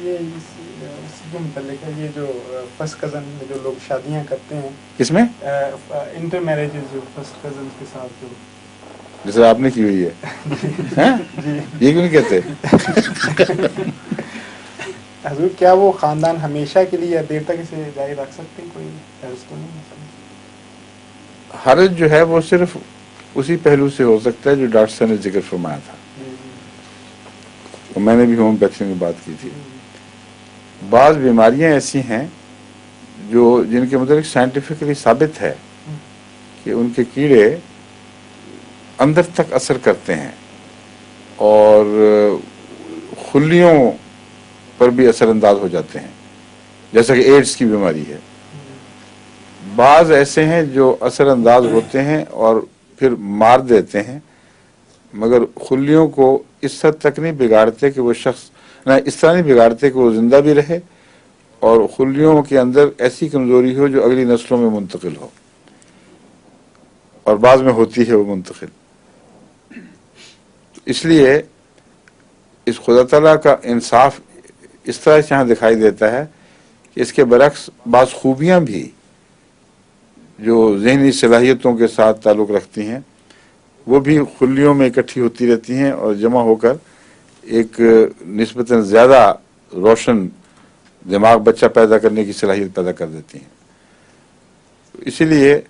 یہ اسی کے متعلق ہے، یہ جو فرسٹ کزن میں جو لوگ شادیاں کرتے ہیں، کس میں انٹر میرجز جو فرسٹ کزن کے ساتھ جو جیسے آپ نے کی ہوئی ہے، جی یہ کیوں نہیں کہتے؟ حضور کیا وہ خاندان ہمیشہ کے لیے یا دیر تک اسے جاری رکھ سکتے ہیں؟ کوئی حرض تو نہیں؟ حرج جو ہے وہ صرف اسی پہلو سے ہو سکتا ہے جو ڈاکٹر صاحب نے ذکر فرمایا تھا، اور میں نے بھی ہومیوپیتھی میں بات کی تھی۔ بعض بیماریاں ایسی ہیں جو جن کے متعلق سائنٹیفکلی ثابت ہے کہ ان کے کیڑے اندر تک اثر کرتے ہیں اور خلیوں پر بھی اثر انداز ہو جاتے ہیں، جیسا کہ ایڈز کی بیماری ہے۔ بعض ایسے ہیں جو اثر انداز ہوتے ہیں اور پھر مار دیتے ہیں، مگر خلیوں کو اس حد تک نہیں بگاڑتے کہ وہ شخص نہ اس طرح نہیں بگاڑتے کہ وہ زندہ بھی رہے اور خلیوں کے اندر ایسی کمزوری ہو جو اگلی نسلوں میں منتقل ہو، اور بعض میں ہوتی ہے وہ منتقل۔ اس لیے اس خدا تعالیٰ کا انصاف اس طرح سے یہاں دکھائی دیتا ہے کہ اس کے برعکس بعض خوبیاں بھی جو ذہنی صلاحیتوں کے ساتھ تعلق رکھتی ہیں وہ بھی خلیوں میں اکٹھی ہوتی رہتی ہیں اور جمع ہو کر ایک نسبتاً زیادہ روشن دماغ بچہ پیدا کرنے کی صلاحیت پیدا کر دیتی ہیں۔ اسی لیے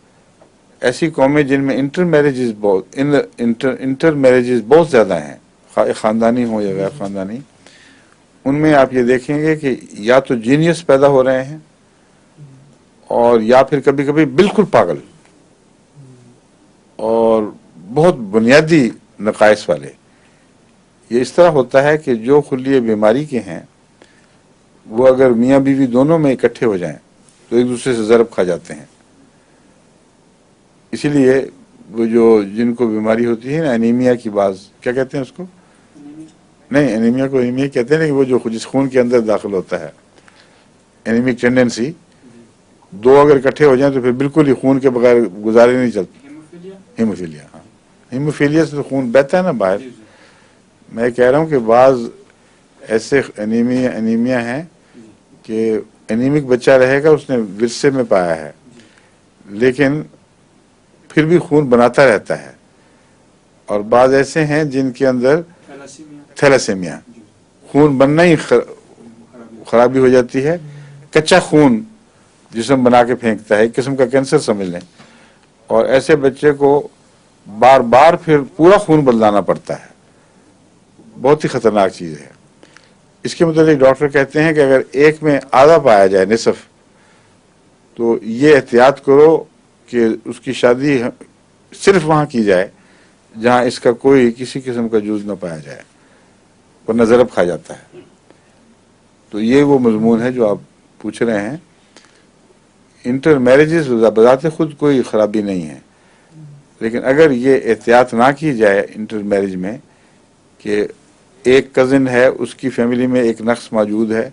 ایسی قومیں جن میں انٹر میرجز بہت زیادہ ہیں، خاندانی ہوں یا غیر خاندانی، ان میں آپ یہ دیکھیں گے کہ یا تو جینیس پیدا ہو رہے ہیں اور یا پھر کبھی کبھی بالکل پاگل اور بہت بنیادی نقائص والے۔ یہ اس طرح ہوتا ہے کہ جو خلیے بیماری کے ہیں وہ اگر میاں بیوی دونوں میں اکٹھے ہو جائیں تو ایک دوسرے سے ضرب کھا جاتے ہیں۔ اسی لیے وہ جو جن کو بیماری ہوتی ہے نا انیمیا کی، بعض کیا کہتے ہیں اس کو، نہیں انیمیا کو انیمیا کہتے ہیں، نہیں وہ جو جس خون کے اندر داخل ہوتا ہے انیمک ٹینڈنسی، دو اگر اکٹھے ہو جائیں تو پھر بالکل ہی خون کے بغیر گزارے نہیں چلتے۔ ہیموفیلیا، ہاں ہیموفیلیا سے تو خون بہتا ہے نا باہر۔ میں کہہ رہا ہوں کہ بعض ایسے انیمیا ہیں کہ انیمک بچہ رہے گا، اس نے ورثے میں پایا ہے لیکن پھر بھی خون بناتا رہتا ہے، اور بعض ایسے ہیں جن کے اندر تھیلاسیمیا، خون بننا ہی خرابی ہو جاتی ہے، کچا خون جسم بنا کے پھینکتا ہے، ایک قسم کا کینسر سمجھ لیں، اور ایسے بچے کو بار بار پھر پورا خون بدلانا پڑتا ہے۔ بہت ہی خطرناک چیز ہے۔ اس کے متعلق ڈاکٹر کہتے ہیں کہ اگر ایک میں آدھا پایا جائے، نصف، تو یہ احتیاط کرو کہ اس کی شادی صرف وہاں کی جائے جہاں اس کا کوئی کسی قسم کا جز نہ پایا جائے، ورنہ ضرب کھا جاتا ہے۔ تو یہ وہ مضمون ہے جو آپ پوچھ رہے ہیں۔ انٹر میرجز بذات خود کوئی خرابی نہیں ہے، لیکن اگر یہ احتیاط نہ کی جائے انٹر میرج میں کہ ایک کزن ہے، اس کی فیملی میں ایک نقص موجود ہے،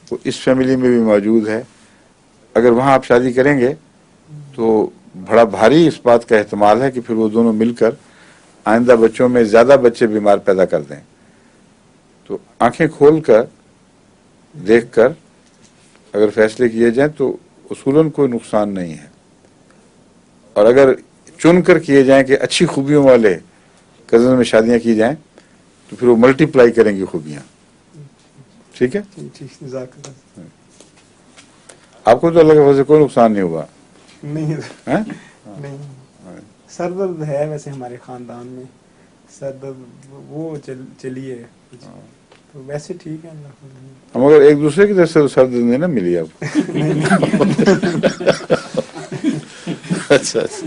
وہ اس فیملی میں بھی موجود ہے، اگر وہاں آپ شادی کریں گے تو بڑا بھاری اس بات کا احتمال ہے کہ پھر وہ دونوں مل کر آئندہ بچوں میں زیادہ بچے بیمار پیدا کر دیں۔ تو آنکھیں کھول کر دیکھ کر اگر فیصلے کیے جائیں تو اصولاً کوئی نقصان نہیں ہے، اور اگر چن کر کیے جائیں کہ اچھی خوبیوں والے کزن میں شادیاں کی جائیں تو پھر وہ ملٹی پلائی کریں گی خوبیاں۔ ٹھیک ہے، آپ کو تو اللہ کے فضل سے کوئی نقصان نہیں ہوگا؟ نہیں نہیں، سر درد ہے ویسے ہمارے خاندان میں، سر درد وہ چلیے تو ویسے ٹھیک ہے اللہ۔ ہم اگر ایک دوسرے کی طرف سے سر درد نہیں نا ملی آپ کو؟ اچھا اچھا۔